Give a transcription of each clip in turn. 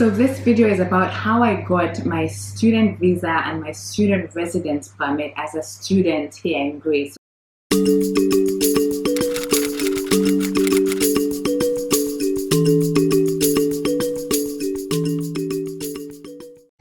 So this video is about how I got my student visa and my student residence permit as a student here in Greece.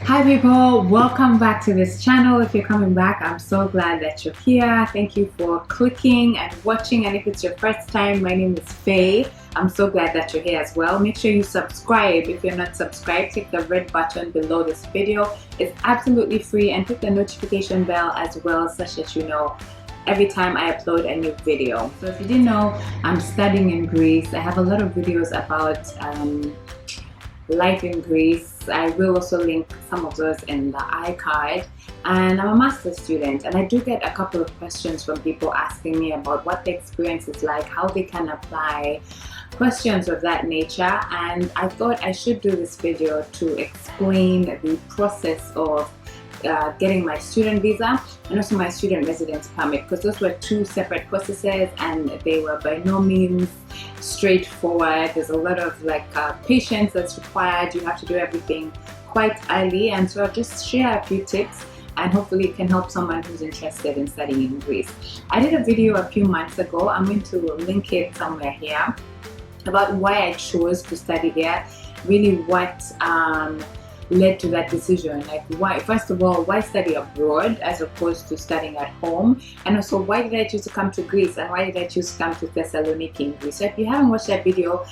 Hi people, welcome back to this channel. If you're coming back, I'm so glad that you're here. Thank you for clicking and watching, and if it's your first time, my name is Faye. I'm so glad that you're here as well. Make sure you subscribe. If you're not subscribed, click the red button below this video. It's absolutely free, and click the notification bell as well, such that you know every time I upload a new video. So if you didn't know, I'm studying in Greece. I have a lot of videos about life in Greece. I will also link some of those in the iCard. And I'm a master's student, and I do get a couple of questions from people asking me about what the experience is like, how they can apply, questions of that nature. And I thought I should do this video to explain the process of getting my student visa and also my student residence permit, because those were two separate processes and they were by no means straightforward. There's a lot of patience that's required. You have to do everything quite early, and so I'll just share a few tips and hopefully it can help someone who's interested in studying in Greece. I did a video a few months ago. I'm going to link it somewhere here about why I chose to study here, really what led to that decision. Like, why, first of all, why study abroad as opposed to studying at home, and also why did I choose to come to Greece, and why did I choose to come to Thessaloniki in Greece. So if you haven't watched that video,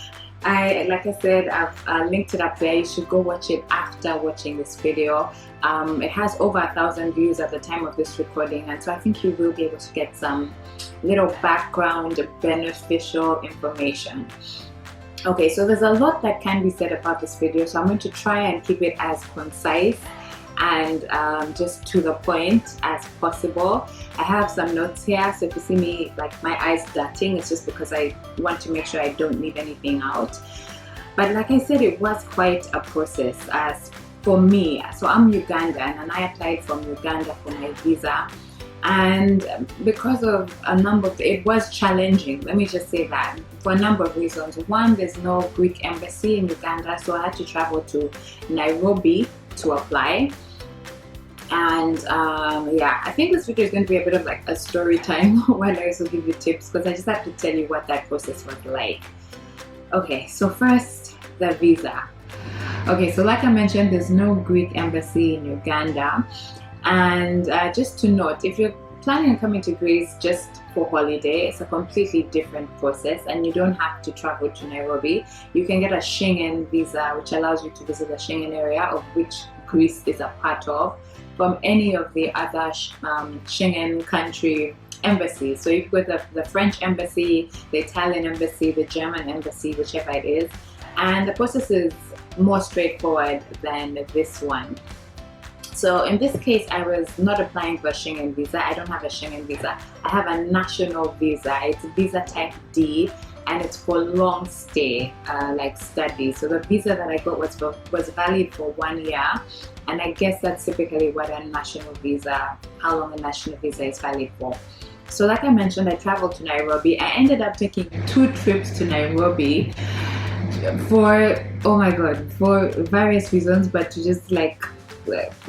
like I said, I've linked it up there. You should go watch it after watching this video. It has over 1,000 views at the time of this recording, and so I think you will be able to get some little background beneficial information. Okay, so there's a lot that can be said about this video, so I'm going to try and keep it as concise and just to the point as possible. I have some notes here, so if you see me like my eyes darting, it's just because I want to make sure I don't leave anything out. But like I said, it was quite a process as for me. So I'm Ugandan, and I applied from Uganda for my visa. And because of a number of, it was challenging, let me just say that, for a number of reasons. One, there's no Greek embassy in Uganda, so I had to travel to Nairobi to apply. And yeah, I think this video is going to be a bit of like a story time while I also give you tips, because I just have to tell you what that process was like. Okay, so first, the visa. Okay, so like I mentioned, there's no Greek embassy in Uganda. And just to note, if you're planning on coming to Greece just for holiday, it's a completely different process, and you don't have to travel to Nairobi. You can get a Schengen visa, which allows you to visit the Schengen area, of which Greece is a part of, from any of the other Schengen country embassies. So you go to the French embassy, the Italian embassy, the German embassy, whichever it is, and the process is more straightforward than this one. So in this case, I was not applying for a Schengen visa. I don't have a Schengen visa. I have a national visa. It's visa type D, and it's for long stay, like study. So the visa that I got was valid for 1 year, and I guess that's typically what a national visa, how long a national visa is valid for. So like I mentioned, I traveled to Nairobi. I ended up taking 2 trips to Nairobi for, oh my God, for various reasons, but to just like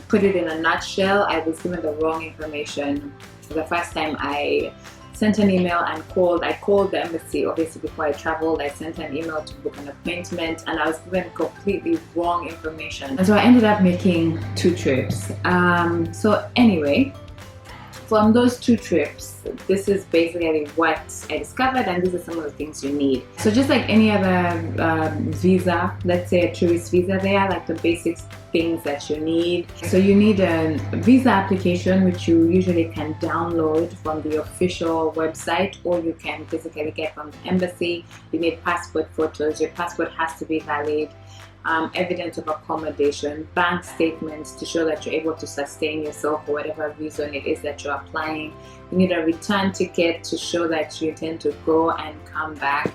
put it in a nutshell, I was given the wrong information. The first time I sent an email and I called the embassy obviously before I traveled. I sent an email to book an appointment, and I was given completely wrong information. And so I ended up making 2 trips. So anyway, from those 2 trips, this is basically what I discovered, and these are some of the things you need. So just like any other visa, let's say a tourist visa, they are like the basic things that you need. So you need a visa application, which you usually can download from the official website, or you can physically get from the embassy. You need passport photos. Your passport has to be valid. Evidence of accommodation, bank statements to show that you're able to sustain yourself for whatever reason it is that you're applying. You need a return ticket to show that you intend to go and come back,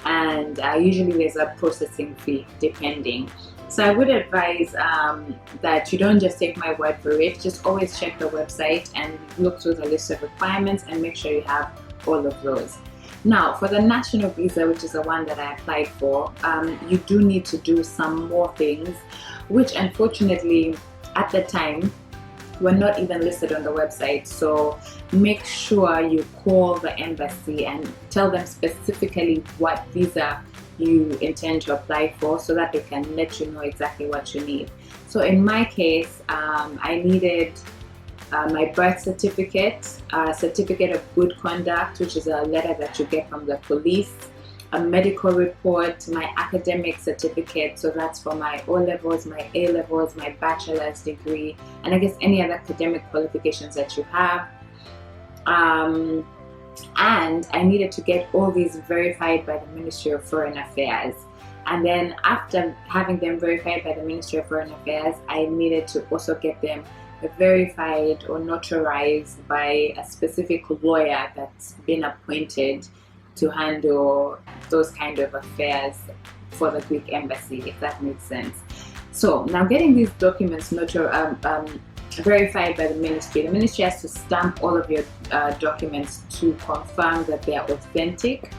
and usually there's a processing fee depending. So I would advise that you don't just take my word for it. Just always check the website and look through the list of requirements and make sure you have all of those. Now, for the national visa, which is the one that I applied for, you do need to do some more things. which unfortunately at the time were not even listed on the website. So make sure you call the embassy and tell them specifically what visa you intend to apply for, so that they can let you know exactly what you need. So in my case, I needed my birth certificate, certificate of good conduct, which is a letter that you get from the police, a medical report, my academic certificate, so that's for my O-levels, my A-levels, my bachelor's degree, and I guess any other academic qualifications that you have. And I needed to get all these verified by the Ministry of Foreign Affairs. And then after having them verified by the Ministry of Foreign Affairs, I needed to also get them verified or notarized by a specific lawyer that's been appointed to handle those kind of affairs for the Greek embassy, if that makes sense. So now getting these documents verified by the ministry has to stamp all of your documents to confirm that they are authentic,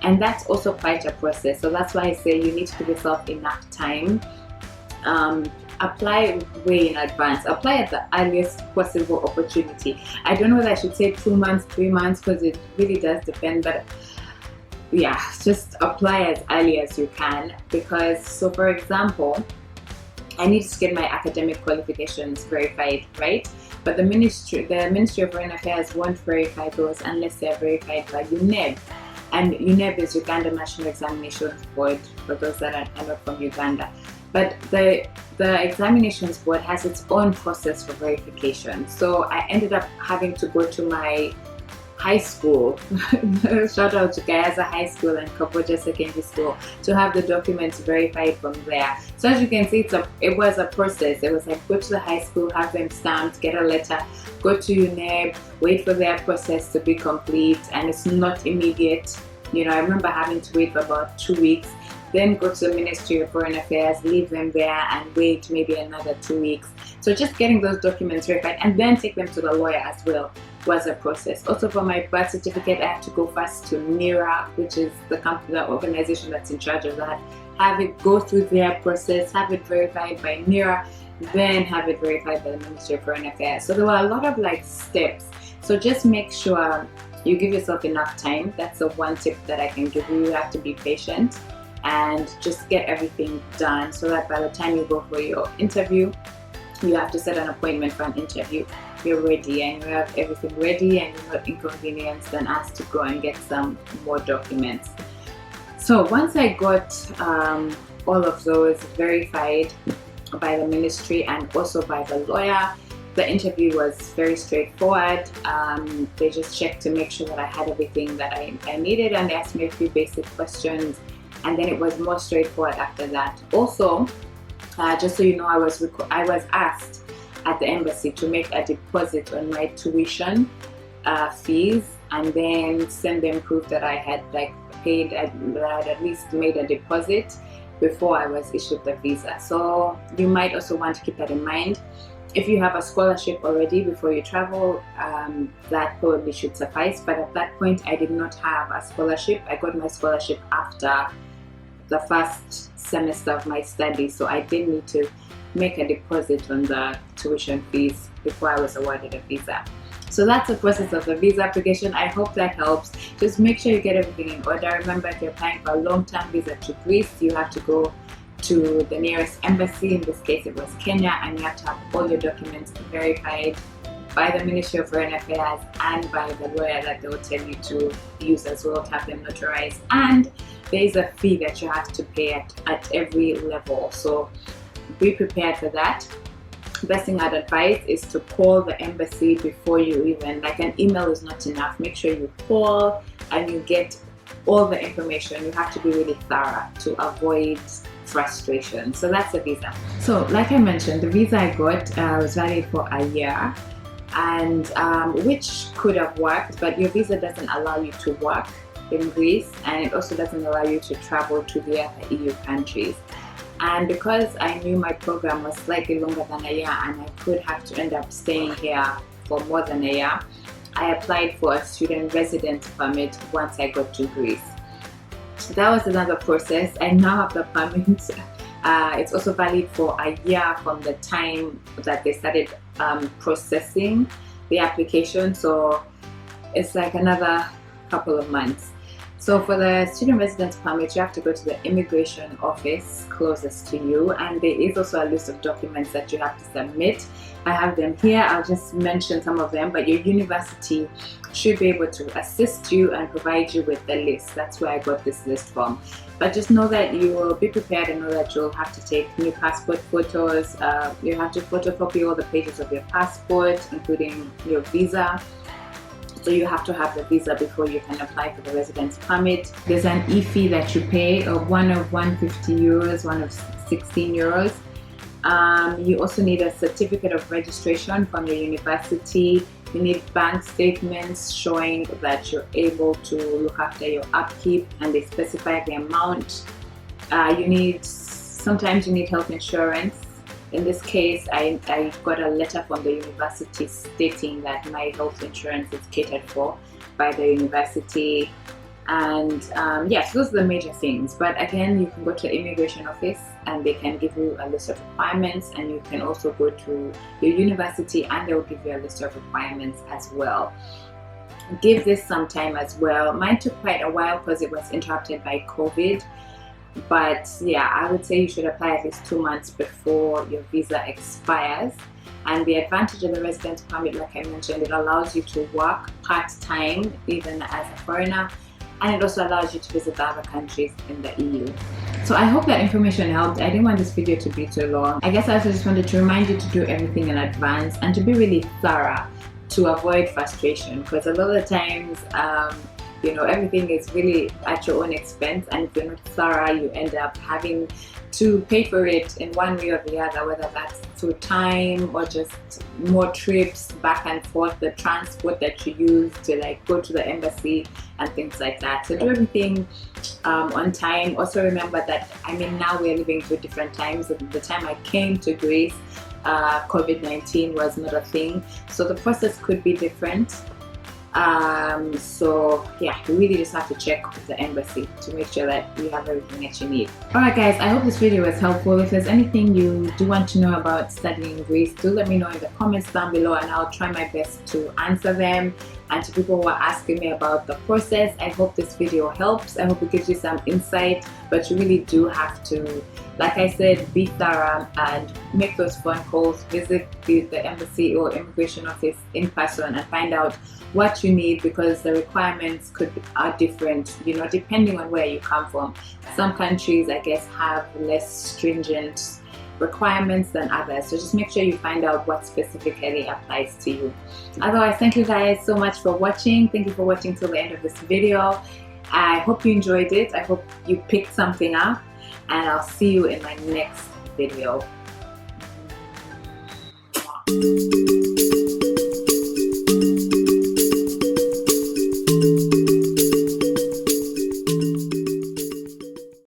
and that's also quite a process. So that's why I say you need to give yourself enough time. Apply way in advance. Apply at the earliest possible opportunity. I don't know whether I should say 2 months, 3 months, because it really does depend, but yeah, just apply as early as you can. Because, so for example, I need to get my academic qualifications verified, right? But the Ministry of Foreign Affairs won't verify those unless they're verified by UNEB. And UNEB is Uganda National Examinations Board, for those that are not from Uganda. But the examinations board has its own process for verification. So I ended up having to go to my high school, shout out to Gayaza High School and Kaboja Secondary School, to have the documents verified from there. So as you can see, it was a process. It was like go to the high school, have them stamped, get a letter, go to UNEB, wait for their process to be complete, and it's not immediate. You know, I remember having to wait for about 2 weeks, then go to the Ministry of Foreign Affairs, leave them there and wait maybe another 2 weeks. So just getting those documents verified and then take them to the lawyer as well was a process. Also for my birth certificate, I had to go first to NIRA, which is the company, the organization that's in charge of that, have it go through their process, have it verified by NIRA, then have it verified by the Ministry of Foreign Affairs. So there were a lot of like steps. So just make sure you give yourself enough time. That's the one tip that I can give you. You have to be patient and just get everything done so that by the time you go for your interview, you have to set an appointment for an interview, you're ready and you have everything ready and you're not inconvenienced and asked to go and get some more documents. So once I got all of those verified by the ministry and also by the lawyer, the interview was very straightforward. They just checked to make sure that I had everything that I needed, and they asked me a few basic questions, and then it was more straightforward after that. Also, just so you know, I was asked at the embassy to make a deposit on my tuition fees, and then send them proof that I had paid, that I had at least made a deposit before I was issued the visa. So you might also want to keep that in mind. If you have a scholarship already before you travel, that probably should suffice. But at that point, I did not have a scholarship. I got my scholarship after the first semester of my study, so I did need to make a deposit on the tuition fees before I was awarded a visa. So that's the process of the visa application. I hope that helps. Just make sure you get everything in order. Remember, if you're applying for a long-term visa to Greece, you have to go to the nearest embassy. In this case, it was Kenya, and you have to have all your documents verified by the Ministry of Foreign Affairs and by the lawyer that they will tell you to use as well, to have them notarized. And there is a fee that you have to pay at every level. So be prepared for that. Best thing I'd advise is to call the embassy before you even, like an email is not enough. Make sure you call and you get all the information. You have to be really thorough to avoid frustration. So that's the visa. So like I mentioned, the visa I got was valid for a year, and which could have worked, but your visa doesn't allow you to work in Greece, and it also doesn't allow you to travel to the other EU countries. And because I knew my program was slightly longer than a year and I could have to end up staying here for more than a year, I applied for a student residence permit once I got to Greece. So that was another process. I now have the permit It's also valid for a year from the time that they started processing the application, so it's like another couple of months. So for the student residence permit, you have to go to the immigration office closest to you, and there is also a list of documents that you have to submit. I have them here. I'll just mention some of them, but your university should be able to assist you and provide you with the list. That's where I got this list from. But just know that you will be prepared and know that you'll have to take new passport photos. You have to photocopy all the pages of your passport, including your visa. So you have to have the visa before you can apply for the residence permit. There's an e-fee that you pay, one of 150 euros, one of 16 euros. You also need a certificate of registration from your university. You need bank statements showing that you're able to look after your upkeep, and they specify the amount. Sometimes you need health insurance. In this case, I got a letter from the university stating that my health insurance is catered for by the university. And yes, those are the major things. But again, you can go to the immigration office and they can give you a list of requirements, and you can also go to your university and they will give you a list of requirements as well. Give this some time as well. Mine took quite a while because it was interrupted by COVID. But yeah, I would say you should apply at least 2 months before your visa expires. And the advantage of the residence permit, like I mentioned, it allows you to work part-time even as a foreigner, and it also allows you to visit the other countries in the EU. So I hope that information helped. I didn't want this video to be too long. I guess I also just wanted to remind you to do everything in advance and to be really thorough to avoid frustration, because a lot of the times everything is really at your own expense, and if you're not thorough, you end up having to pay for it in one way or the other, whether that's through time or just more trips back and forth, the transport that you use to like go to the embassy and things like that. So do everything on time. Also remember that, now we're living through different times. At the time I came to Greece, COVID-19 was not a thing, so the process could be different. So yeah, you really just have to check with the embassy to make sure that you have everything that you need. Alright guys, I hope this video was helpful. If there's anything you do want to know about studying in Greece, do let me know in the comments down below, and I'll try my best to answer them. And to people who are asking me about the process, I hope this video helps. I hope it gives you some insight, but you really do have to, like I said, be thorough and make those phone calls, visit the embassy or immigration office in person and find out what you need, because the requirements are different, depending on where you come from. Some countries, I guess, have less stringent requirements than others, so just make sure you find out what specifically applies to you. Otherwise, thank you guys so much for watching. Thank you for watching till the end of this video. I hope you enjoyed it. I hope you picked something up, and I'll see you in my next video.